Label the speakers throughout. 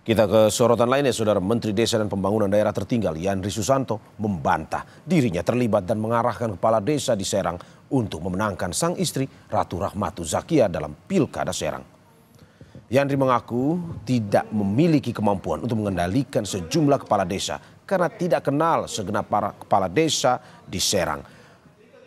Speaker 1: Kita ke sorotan lainnya, Saudara. Menteri Desa dan Pembangunan Daerah Tertinggal Yandri Susanto membantah dirinya terlibat dan mengarahkan kepala desa di Serang untuk memenangkan sang istri Ratu Rahmatu Zakia dalam Pilkada Serang. Yandri mengaku tidak memiliki kemampuan untuk mengendalikan sejumlah kepala desa karena tidak kenal segenap para kepala desa di Serang.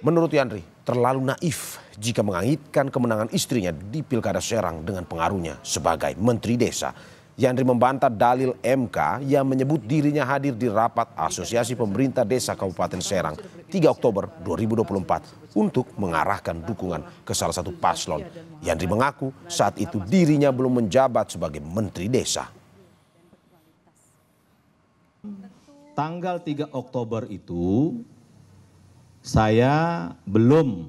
Speaker 1: Menurut Yandri, terlalu naif jika mengaitkan kemenangan istrinya di Pilkada Serang dengan pengaruhnya sebagai Menteri Desa. Yandri membantah dalil MK yang menyebut dirinya hadir di rapat Asosiasi Pemerintah Desa Kabupaten Serang 3 Oktober 2024 untuk mengarahkan dukungan ke salah satu paslon. Yandri mengaku saat itu dirinya belum menjabat sebagai Menteri Desa.
Speaker 2: Tanggal 3 Oktober itu saya belum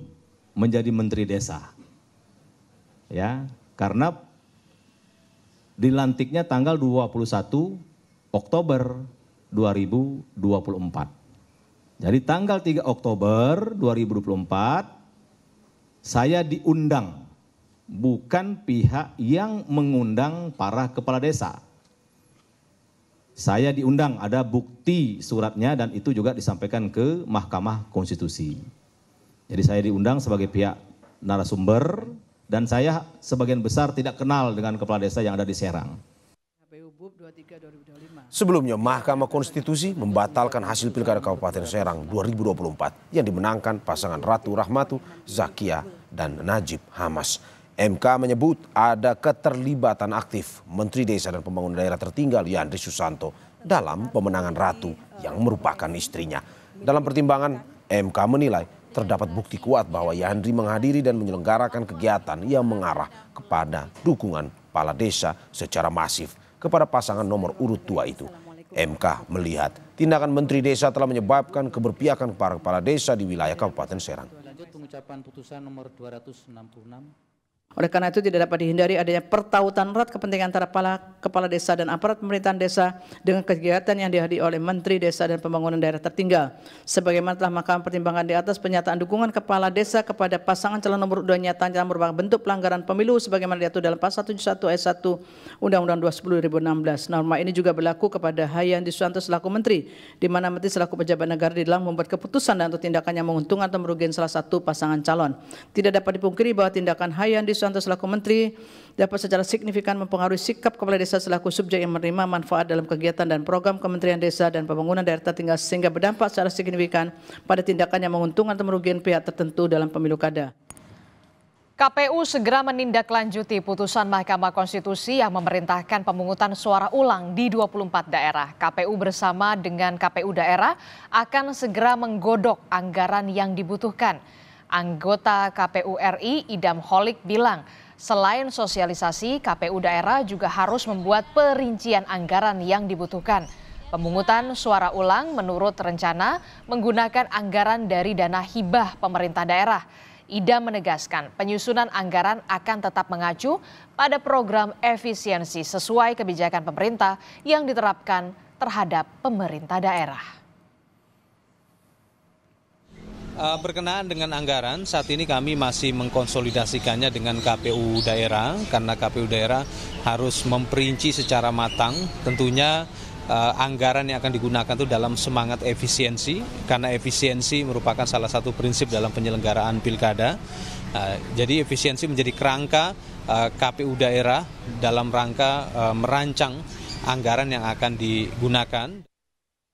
Speaker 2: menjadi Menteri Desa. Ya, karena dilantiknya tanggal 21 Oktober 2024. Jadi tanggal 3 Oktober 2024 saya diundang, bukan pihak yang mengundang para kepala desa. Saya diundang, ada bukti suratnya dan itu juga disampaikan ke Mahkamah Konstitusi. Jadi saya diundang sebagai pihak narasumber. Dan saya sebagian besar tidak kenal dengan kepala desa yang ada di Serang.
Speaker 1: Sebelumnya, Mahkamah Konstitusi membatalkan hasil Pilkada Kabupaten Serang 2024 yang dimenangkan pasangan Ratu Rahmatu Zakia dan Najib Hamas. MK menyebut ada keterlibatan aktif Menteri Desa dan Pembangunan Daerah Tertinggal Yandri Susanto dalam pemenangan Ratu yang merupakan istrinya. Dalam pertimbangan, MK menilai terdapat bukti kuat bahwa Yandri menghadiri dan menyelenggarakan kegiatan yang mengarah kepada dukungan kepala desa secara masif kepada pasangan nomor urut 2 itu. MK melihat tindakan Menteri Desa telah menyebabkan keberpihakan para kepala desa di wilayah Kabupaten Serang.
Speaker 3: Lanjut pengucapan putusan nomor 266.
Speaker 4: Oleh karena itu tidak dapat dihindari adanya pertautan erat kepentingan antara kepala desa dan aparat pemerintahan desa dengan kegiatan yang dihadiri oleh Menteri Desa dan Pembangunan Daerah Tertinggal. Sebagaimana telah Mahkamah pertimbangan di atas, pernyataan dukungan kepala desa kepada pasangan calon nomor 2 nyatanya merupakan bentuk pelanggaran pemilu sebagaimana diatur dalam pasal 71 ayat 1 Undang-Undang 2010/2016. Norma ini juga berlaku kepada Yandri Susanto selaku Menteri, di mana Menteri selaku pejabat negara dalam membuat keputusan dan atau tindakan yang menguntungkan atau merugikan salah satu pasangan calon. Tidak dapat dipungkiri bahwa tindakan Yandri Susanto selaku Menteri dapat secara signifikan mempengaruhi sikap kepala desa selaku subjek yang menerima manfaat dalam kegiatan dan program Kementerian Desa dan Pembangunan Daerah Tertinggal sehingga berdampak secara signifikan pada tindakan yang menguntungkan atau merugikan pihak tertentu dalam pemilu kada.
Speaker 5: KPU segera menindaklanjuti putusan Mahkamah Konstitusi yang memerintahkan pemungutan suara ulang di 24 daerah. KPU bersama dengan KPU daerah akan segera menggodok anggaran yang dibutuhkan. Anggota KPU RI Idam Holik bilang, selain sosialisasi, KPU daerah juga harus membuat perincian anggaran yang dibutuhkan. Pemungutan suara ulang menurut rencana menggunakan anggaran dari dana hibah pemerintah daerah. Idam menegaskan penyusunan anggaran akan tetap mengacu pada program efisiensi sesuai kebijakan pemerintah yang diterapkan terhadap pemerintah daerah.
Speaker 3: Berkenaan dengan anggaran, saat ini kami masih mengkonsolidasikannya dengan KPU daerah karena KPU daerah harus memperinci secara matang tentunya anggaran yang akan digunakan itu dalam semangat efisiensi karena efisiensi merupakan salah satu prinsip dalam penyelenggaraan pilkada. Jadi efisiensi menjadi kerangka KPU daerah dalam rangka merancang anggaran yang akan digunakan.